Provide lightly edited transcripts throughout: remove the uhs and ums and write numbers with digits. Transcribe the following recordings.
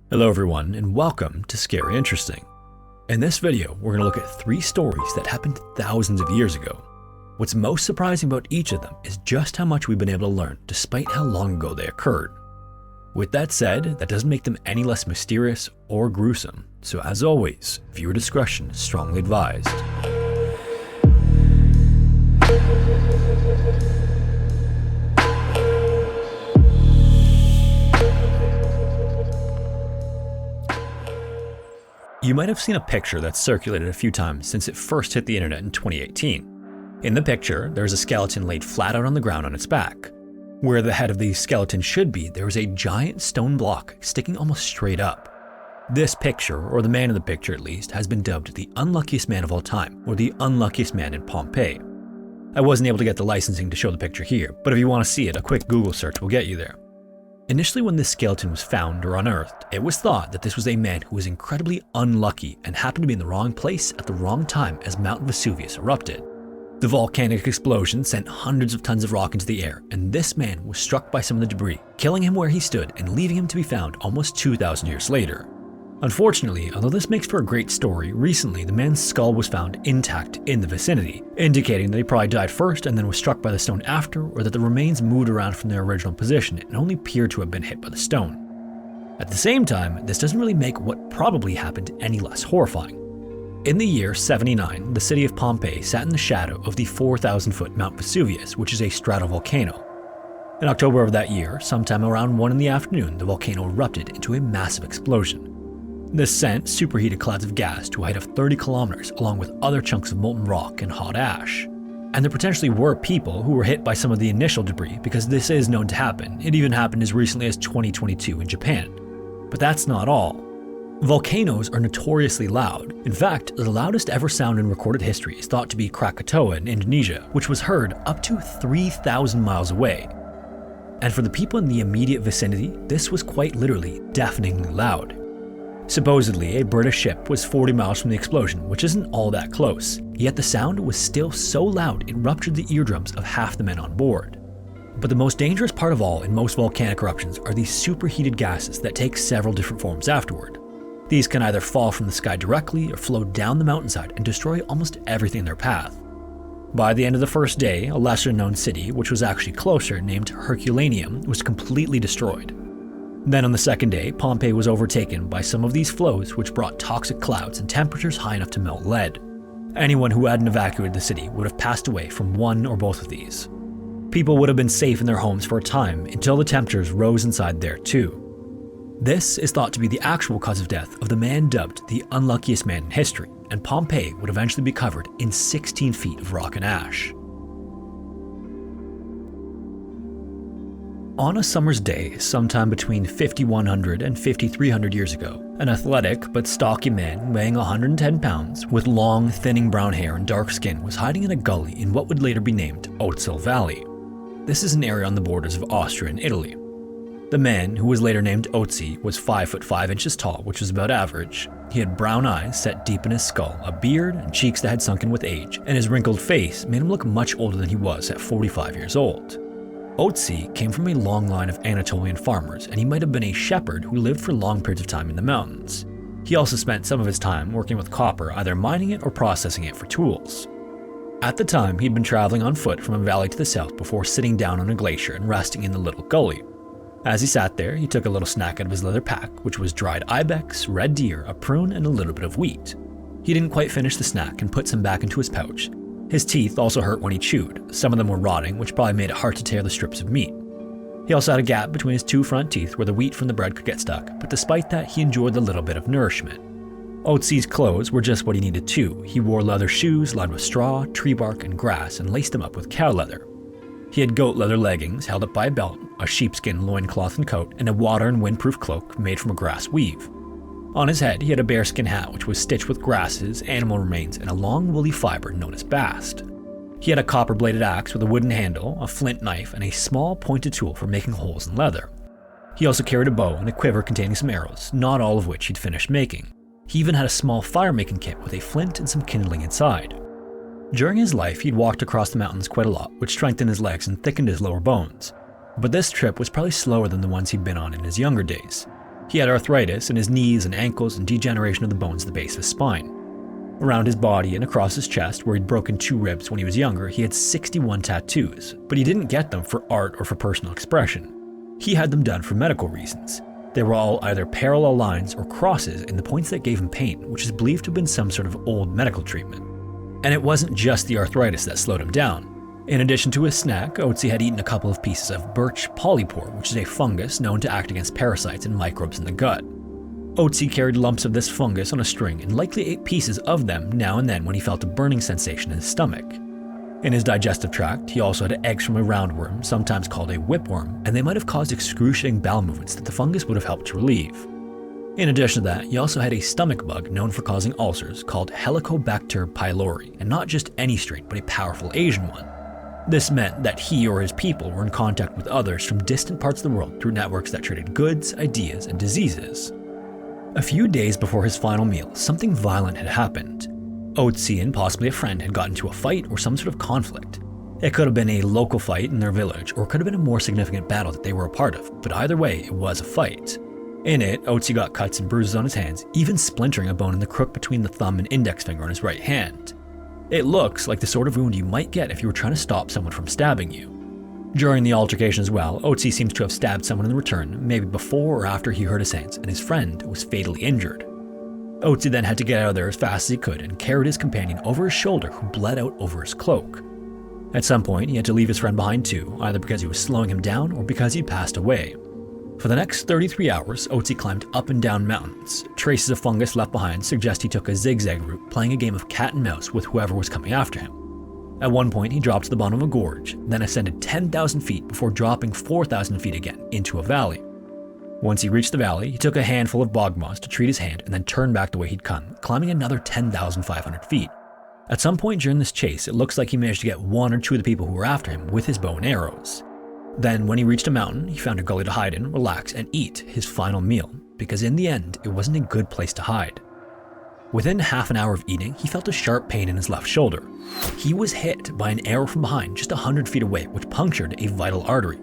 Hello everyone, and welcome to Scary Interesting. In this video, we're going to look at 3 stories that happened thousands of years ago. What's most surprising about each of them is just how much we've been able to learn despite how long ago they occurred. With that said, that doesn't make them any less mysterious or gruesome, so as always, viewer discretion is strongly advised. You might have seen a picture that's circulated a few times since it first hit the internet in 2018. In the picture, there's a skeleton laid flat out on the ground on its back. Where the head of the skeleton should be, there is a giant stone block sticking almost straight up. This picture, or the man in the picture at least, has been dubbed the unluckiest man of all time, or the unluckiest man in Pompeii. I wasn't able to get the licensing to show the picture here, but if you want to see it, a quick Google search will get you there. Initially, when this skeleton was found or unearthed, it was thought that this was a man who was incredibly unlucky and happened to be in the wrong place at the wrong time as Mount Vesuvius erupted. The volcanic explosion sent hundreds of tons of rock into the air, and this man was struck by some of the debris, killing him where he stood and leaving him to be found almost 2,000 years later. Unfortunately, although this makes for a great story, recently the man's skull was found intact in the vicinity, indicating that he probably died first and then was struck by the stone after, or that the remains moved around from their original position and only appeared to have been hit by the stone. At the same time, this doesn't really make what probably happened any less horrifying. In the year 79, the city of Pompeii sat in the shadow of the 4,000-foot Mount Vesuvius, which is a stratovolcano. In October of that year, sometime around 1 in the afternoon, the volcano erupted into a massive explosion. This sent superheated clouds of gas to a height of 30 kilometers along with other chunks of molten rock and hot ash. And there potentially were people who were hit by some of the initial debris because this is known to happen. It even happened as recently as 2022 in Japan. But that's not all. Volcanoes are notoriously loud. In fact, the loudest ever sound in recorded history is thought to be Krakatoa in Indonesia, which was heard up to 3,000 miles away. And for the people in the immediate vicinity, this was quite literally deafeningly loud. Supposedly, a British ship was 40 miles from the explosion, which isn't all that close, yet the sound was still so loud it ruptured the eardrums of half the men on board. But the most dangerous part of all in most volcanic eruptions are these superheated gases that take several different forms afterward. These can either fall from the sky directly or flow down the mountainside and destroy almost everything in their path. By the end of the first day, a lesser-known city, which was actually closer, named Herculaneum, was completely destroyed. Then on the second day, Pompeii was overtaken by some of these flows which brought toxic clouds and temperatures high enough to melt lead. Anyone who hadn't evacuated the city would have passed away from one or both of these. People would have been safe in their homes for a time until the temperatures rose inside there too. This is thought to be the actual cause of death of the man dubbed the unluckiest man in history, and Pompeii would eventually be covered in 16 feet of rock and ash. On a summer's day, sometime between 5,100 and 5,300 years ago, an athletic but stocky man weighing 110 pounds with long, thinning brown hair and dark skin was hiding in a gully in what would later be named Otsel Valley. This is an area on the borders of Austria and Italy. The man, who was later named Otzi, was 5 foot 5 inches tall, which was about average. He had brown eyes set deep in his skull, a beard, and cheeks that had sunken with age, and his wrinkled face made him look much older than he was at 45 years old. Otzi came from a long line of Anatolian farmers, and he might have been a shepherd who lived for long periods of time in the mountains. He also spent some of his time working with copper, either mining it or processing it for tools. At the time, he'd been traveling on foot from a valley to the south before sitting down on a glacier and resting in the little gully. As he sat there, he took a little snack out of his leather pack, which was dried ibex, red deer, a prune, and a little bit of wheat. He didn't quite finish the snack and put some back into his pouch. His teeth also hurt when he chewed. Some of them were rotting, which probably made it hard to tear the strips of meat. He also had a gap between his 2 front teeth where the wheat from the bread could get stuck, but despite that, he enjoyed the little bit of nourishment. Otzi's clothes were just what he needed too. He wore leather shoes lined with straw, tree bark, and grass and laced them up with cow leather. He had goat leather leggings held up by a belt, a sheepskin loincloth and coat, and a water and windproof cloak made from a grass weave. On his head, he had a bearskin hat which was stitched with grasses, animal remains, and a long woolly fiber known as bast. He had a copper-bladed axe with a wooden handle, a flint knife, and a small pointed tool for making holes in leather. He also carried a bow and a quiver containing some arrows, not all of which he'd finished making. He even had a small fire-making kit with a flint and some kindling inside. During his life, he'd walked across the mountains quite a lot, which strengthened his legs and thickened his lower bones. But this trip was probably slower than the ones he'd been on in his younger days. He had arthritis in his knees and ankles and degeneration of the bones at the base of his spine. Around his body and across his chest, where he'd broken 2 ribs when he was younger, he had 61 tattoos, but he didn't get them for art or for personal expression. He had them done for medical reasons. They were all either parallel lines or crosses in the points that gave him pain, which is believed to have been some sort of old medical treatment. And it wasn't just the arthritis that slowed him down. In addition to his snack, Otzi had eaten a couple of pieces of birch polypore, which is a fungus known to act against parasites and microbes in the gut. Otzi carried lumps of this fungus on a string and likely ate pieces of them now and then when he felt a burning sensation in his stomach. In his digestive tract, he also had eggs from a roundworm, sometimes called a whipworm, and they might have caused excruciating bowel movements that the fungus would have helped to relieve. In addition to that, he also had a stomach bug known for causing ulcers called Helicobacter pylori, and not just any strain, but a powerful Asian one. This meant that he or his people were in contact with others from distant parts of the world through networks that traded goods, ideas, and diseases. A few days before his final meal, something violent had happened. Otzi and possibly a friend had gotten into a fight or some sort of conflict. It could have been a local fight in their village, or it could have been a more significant battle that they were a part of, but either way, it was a fight. In it, Otzi got cuts and bruises on his hands, even splintering a bone in the crook between the thumb and index finger on his right hand. It looks like the sort of wound you might get if you were trying to stop someone from stabbing you. During the altercation as well, Otzi seems to have stabbed someone in return, maybe before or after he hurt his hands, and his friend was fatally injured. Otzi then had to get out of there as fast as he could and carried his companion over his shoulder, who bled out over his cloak. At some point, he had to leave his friend behind too, either because he was slowing him down or because he'd passed away. For the next 33 hours, Otzi climbed up and down mountains. Traces of fungus left behind suggest he took a zigzag route, playing a game of cat and mouse with whoever was coming after him. At one point, he dropped to the bottom of a gorge, then ascended 10,000 feet before dropping 4,000 feet again into a valley. Once he reached the valley, he took a handful of bog moss to treat his hand and then turned back the way he'd come, climbing another 10,500 feet. At some point during this chase, it looks like he managed to get 1 or 2 of the people who were after him with his bow and arrows. Then, when he reached a mountain, he found a gully to hide in, relax, and eat his final meal, because in the end, it wasn't a good place to hide. Within half an hour of eating, he felt a sharp pain in his left shoulder. He was hit by an arrow from behind just 100 feet away, which punctured a vital artery.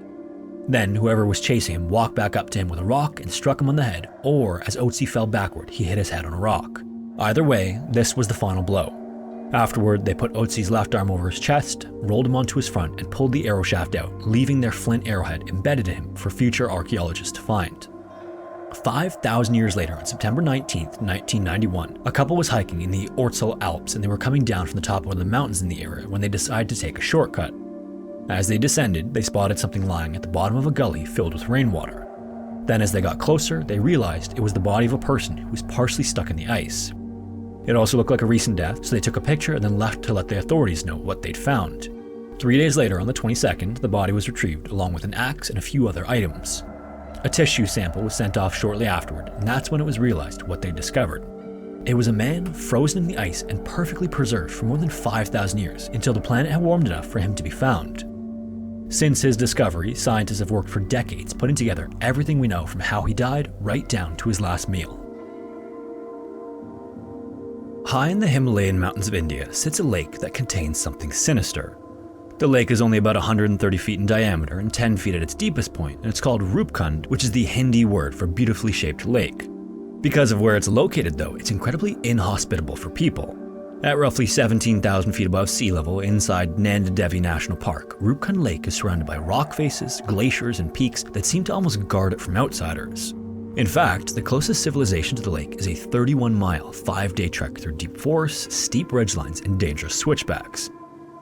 Then, whoever was chasing him walked back up to him with a rock and struck him on the head, or as Otzi fell backward, he hit his head on a rock. Either way, this was the final blow. Afterward, they put Otzi's left arm over his chest, rolled him onto his front, and pulled the arrow shaft out, leaving their flint arrowhead embedded in him for future archaeologists to find. 5,000 years later, on September 19, 1991, a couple was hiking in the Ortsel Alps, and they were coming down from the top of one of the mountains in the area when they decided to take a shortcut. As they descended, they spotted something lying at the bottom of a gully filled with rainwater. Then as they got closer, they realized it was the body of a person who was partially stuck in the ice. It also looked like a recent death, so they took a picture and then left to let the authorities know what they'd found. 3 days later, on the 22nd, the body was retrieved along with an axe and a few other items. A tissue sample was sent off shortly afterward, and that's when it was realized what they'd discovered. It was a man frozen in the ice and perfectly preserved for more than 5,000 years, until the planet had warmed enough for him to be found. Since his discovery, scientists have worked for decades putting together everything we know from how he died right down to his last meal. High in the Himalayan mountains of India sits a lake that contains something sinister. The lake is only about 130 feet in diameter and 10 feet at its deepest point, and it's called Rupkund, which is the Hindi word for beautifully shaped lake. Because of where it's located though, it's incredibly inhospitable for people. At roughly 17,000 feet above sea level inside Nanda Devi National Park, Rupkund Lake is surrounded by rock faces, glaciers, and peaks that seem to almost guard it from outsiders. In fact, the closest civilization to the lake is a 31-mile, 5-day trek through deep forests, steep ridgelines, and dangerous switchbacks.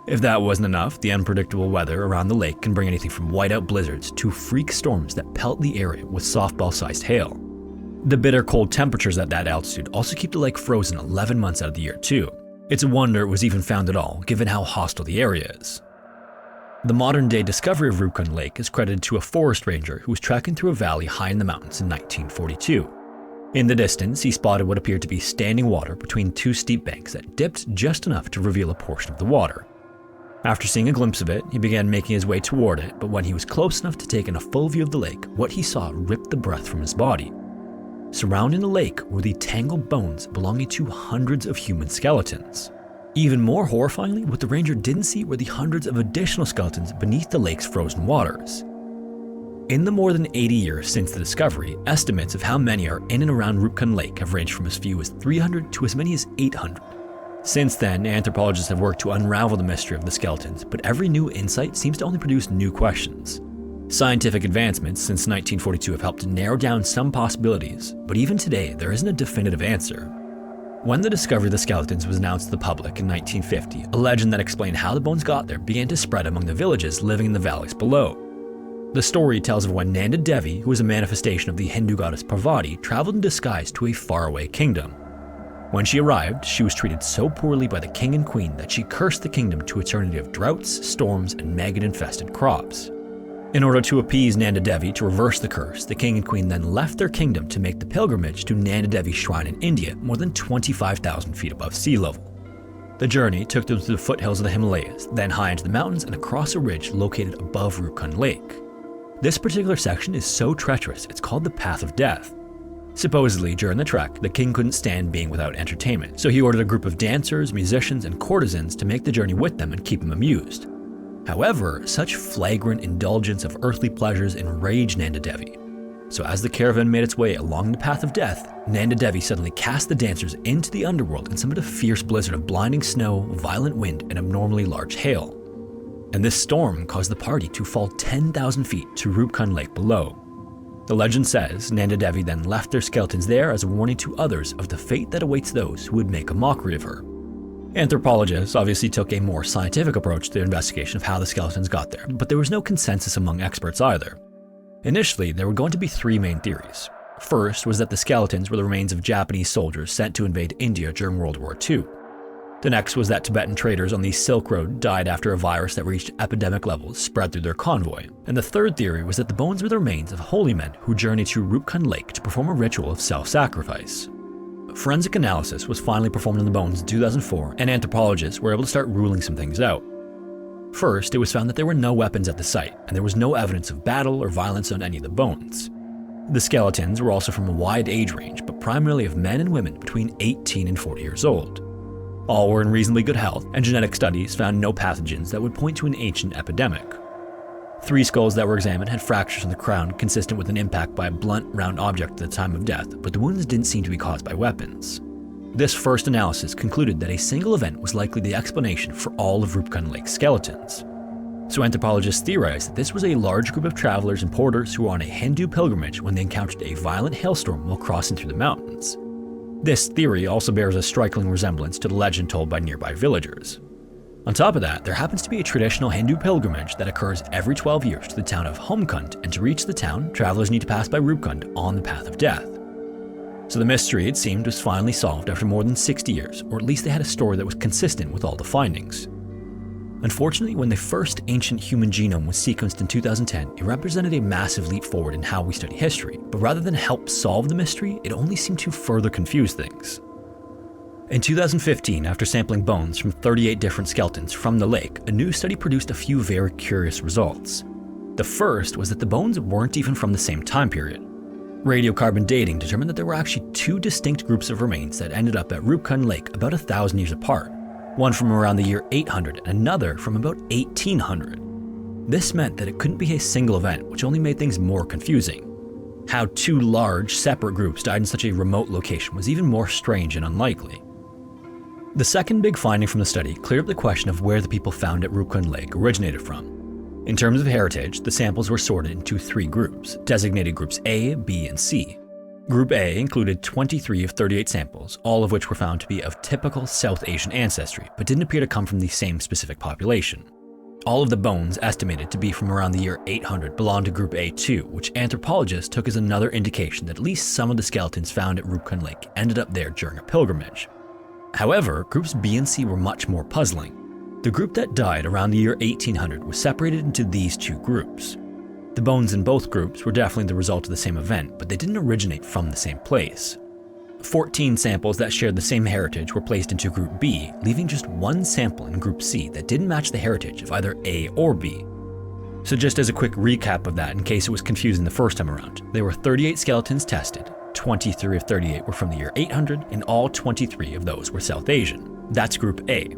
If that wasn't enough, the unpredictable weather around the lake can bring anything from whiteout blizzards to freak storms that pelt the area with softball-sized hail. The bitter cold temperatures at that altitude also keep the lake frozen 11 months out of the year too. It's a wonder it was even found at all, given how hostile the area is. The modern-day discovery of Rupkund Lake is credited to a forest ranger who was trekking through a valley high in the mountains in 1942. In the distance, he spotted what appeared to be standing water between 2 steep banks that dipped just enough to reveal a portion of the water. After seeing a glimpse of it, he began making his way toward it, but when he was close enough to take in a full view of the lake, what he saw ripped the breath from his body. Surrounding the lake were the tangled bones belonging to hundreds of human skeletons. Even more horrifyingly, what the ranger didn't see were the hundreds of additional skeletons beneath the lake's frozen waters. In the more than 80 years since the discovery, estimates of how many are in and around Rupkund Lake have ranged from as few as 300 to as many as 800. Since then, anthropologists have worked to unravel the mystery of the skeletons, but every new insight seems to only produce new questions. Scientific advancements since 1942 have helped to narrow down some possibilities, but even today there isn't a definitive answer. When the discovery of the skeletons was announced to the public in 1950, a legend that explained how the bones got there began to spread among the villages living in the valleys below. The story tells of when Nanda Devi, who was a manifestation of the Hindu goddess Parvati, traveled in disguise to a faraway kingdom. When she arrived, she was treated so poorly by the king and queen that she cursed the kingdom to eternity of droughts, storms, and maggot-infested crops. In order to appease Nanda Devi to reverse the curse, the king and queen then left their kingdom to make the pilgrimage to Nanda Devi's shrine in India, more than 25,000 feet above sea level. The journey took them to the foothills of the Himalayas, then high into the mountains and across a ridge located above Rupkund Lake. This particular section is so treacherous, it's called the Path of Death. Supposedly, during the trek, the king couldn't stand being without entertainment, so he ordered a group of dancers, musicians, and courtesans to make the journey with them and keep him amused. However, such flagrant indulgence of earthly pleasures enraged Nanda Devi. So as the caravan made its way along the Path of Death, Nanda Devi suddenly cast the dancers into the underworld and summoned a fierce blizzard of blinding snow, violent wind, and abnormally large hail. And this storm caused the party to fall 10,000 feet to Rupkund Lake below. The legend says Nanda Devi then left their skeletons there as a warning to others of the fate that awaits those who would make a mockery of her. Anthropologists obviously took a more scientific approach to the investigation of how the skeletons got there, but there was no consensus among experts either. Initially, there were going to be three main theories. First was that the skeletons were the remains of Japanese soldiers sent to invade India during World War II. The next was that Tibetan traders on the Silk Road died after a virus that reached epidemic levels spread through their convoy. And the third theory was that the bones were the remains of holy men who journeyed to Rupkund Lake to perform a ritual of self-sacrifice. Forensic analysis was finally performed on the bones in 2004, and anthropologists were able to start ruling some things out. First, it was found that there were no weapons at the site, and there was no evidence of battle or violence on any of the bones. The skeletons were also from a wide age range, but primarily of men and women between 18 and 40 years old. All were in reasonably good health, and genetic studies found no pathogens that would point to an ancient epidemic. 3 skulls that were examined had fractures in the crown consistent with an impact by a blunt, round object at the time of death, but the wounds didn't seem to be caused by weapons. This first analysis concluded that a single event was likely the explanation for all of Rupkund Lake's skeletons. So anthropologists theorized that this was a large group of travelers and porters who were on a Hindu pilgrimage when they encountered a violent hailstorm while crossing through the mountains. This theory also bears a striking resemblance to the legend told by nearby villagers. On top of that, there happens to be a traditional Hindu pilgrimage that occurs every 12 years to the town of Homkund, and to reach the town, travelers need to pass by Rupkund on the Path of Death. So the mystery, it seemed, was finally solved after more than 60 years, or at least they had a story that was consistent with all the findings. Unfortunately, when the first ancient human genome was sequenced in 2010, it represented a massive leap forward in how we study history, but rather than help solve the mystery, it only seemed to further confuse things. In 2015, after sampling bones from 38 different skeletons from the lake, a new study produced a few very curious results. The first was that the bones weren't even from the same time period. Radiocarbon dating determined that there were actually 2 distinct groups of remains that ended up at Rupkund Lake about 1,000 years apart, one from around the year 800 and another from about 1800. This meant that it couldn't be a single event, which only made things more confusing. How 2 large, separate groups died in such a remote location was even more strange and unlikely. The second big finding from the study cleared up the question of where the people found at Rupkund Lake originated from. In terms of heritage, the samples were sorted into 3 groups, designated groups A, B, and C. Group A included 23 of 38 samples, all of which were found to be of typical South Asian ancestry, but didn't appear to come from the same specific population. All of the bones, estimated to be from around the year 800, belonged to Group A2, which anthropologists took as another indication that at least some of the skeletons found at Rupkund Lake ended up there during a pilgrimage. However, groups B and C were much more puzzling. The group that died around the year 1800 was separated into these 2 groups. The bones in both groups were definitely the result of the same event, but they didn't originate from the same place. 14 samples that shared the same heritage were placed into Group B, leaving just 1 sample in Group C that didn't match the heritage of either A or B. So just as a quick recap of that in case it was confusing the first time around, there were 38 skeletons tested, 23 of 38 were from the year 800, and all 23 of those were South Asian. That's Group A.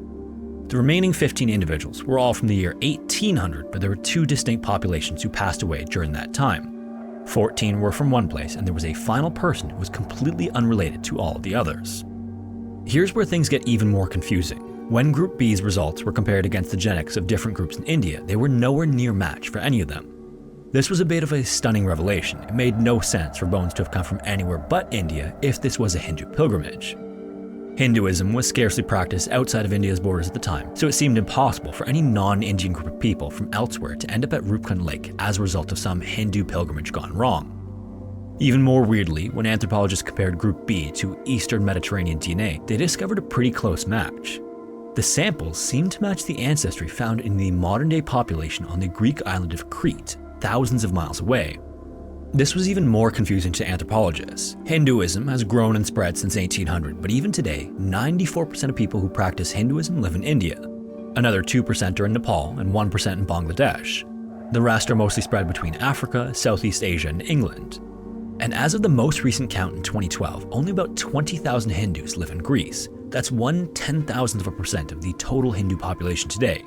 The remaining 15 individuals were all from the year 1800, but there were two distinct populations who passed away during that time. 14 were from one place, and there was a final person who was completely unrelated to all of the others. Here's where things get even more confusing. When Group B's results were compared against the genetics of different groups in India, they were nowhere near match for any of them. This was a bit of a stunning revelation. It made no sense for bones to have come from anywhere but India if this was a Hindu pilgrimage. Hinduism was scarcely practiced outside of India's borders at the time, so it seemed impossible for any non-Indian group of people from elsewhere to end up at Rupkund Lake as a result of some Hindu pilgrimage gone wrong. Even more weirdly, when anthropologists compared Group B to Eastern Mediterranean DNA, they discovered a pretty close match. The samples seemed to match the ancestry found in the modern-day population on the Greek island of Crete, thousands of miles away. This was even more confusing to anthropologists. Hinduism has grown and spread since 1800, but even today, 94% of people who practice Hinduism live in India. Another 2% are in Nepal and 1% in Bangladesh. The rest are mostly spread between Africa, Southeast Asia, and England. And as of the most recent count in 2012, only about 20,000 Hindus live in Greece. That's 1/10,000% of the total Hindu population today.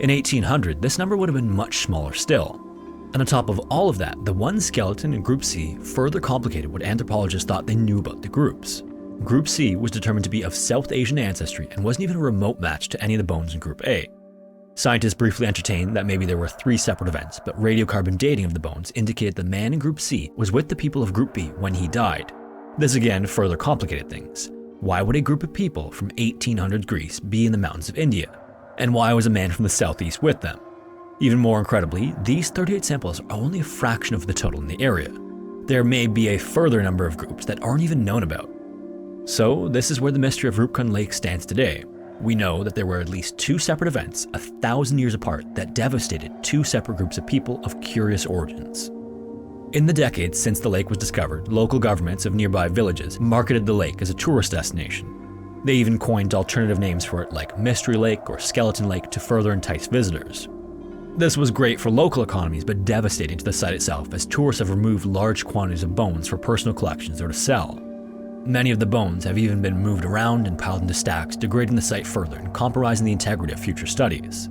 In 1800, this number would have been much smaller still. And on top of all of that, the one skeleton in Group C further complicated what anthropologists thought they knew about the groups. Group C was determined to be of South Asian ancestry and wasn't even a remote match to any of the bones in Group A. Scientists briefly entertained that maybe there were 3 separate events, but radiocarbon dating of the bones indicated the man in Group C was with the people of Group B when he died. This again further complicated things. Why would a group of people from 1800 Greece be in the mountains of India? And why was a man from the southeast with them? Even more incredibly, these 38 samples are only a fraction of the total in the area. There may be a further number of groups that aren't even known about. So this is where the mystery of Rupkund Lake stands today. We know that there were at least 2 separate events 1,000 years apart that devastated 2 separate groups of people of curious origins. In the decades since the lake was discovered, local governments of nearby villages marketed the lake as a tourist destination. They even coined alternative names for it like Mystery Lake or Skeleton Lake to further entice visitors. This was great for local economies but devastating to the site itself, as tourists have removed large quantities of bones for personal collections or to sell. Many of the bones have even been moved around and piled into stacks, degrading the site further and compromising the integrity of future studies.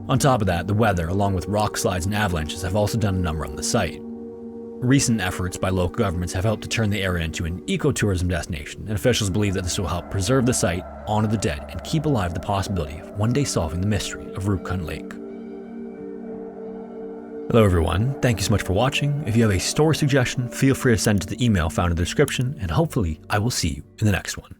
On top of that, the weather, along with rock slides and avalanches, have also done a number on the site. Recent efforts by local governments have helped to turn the area into an ecotourism destination, and officials believe that this will help preserve the site, honor the dead, and keep alive the possibility of one day solving the mystery of Rupkund Lake. Hello everyone, thank you so much for watching. If you have a story suggestion, feel free to send it to the email found in the description, and hopefully I will see you in the next one.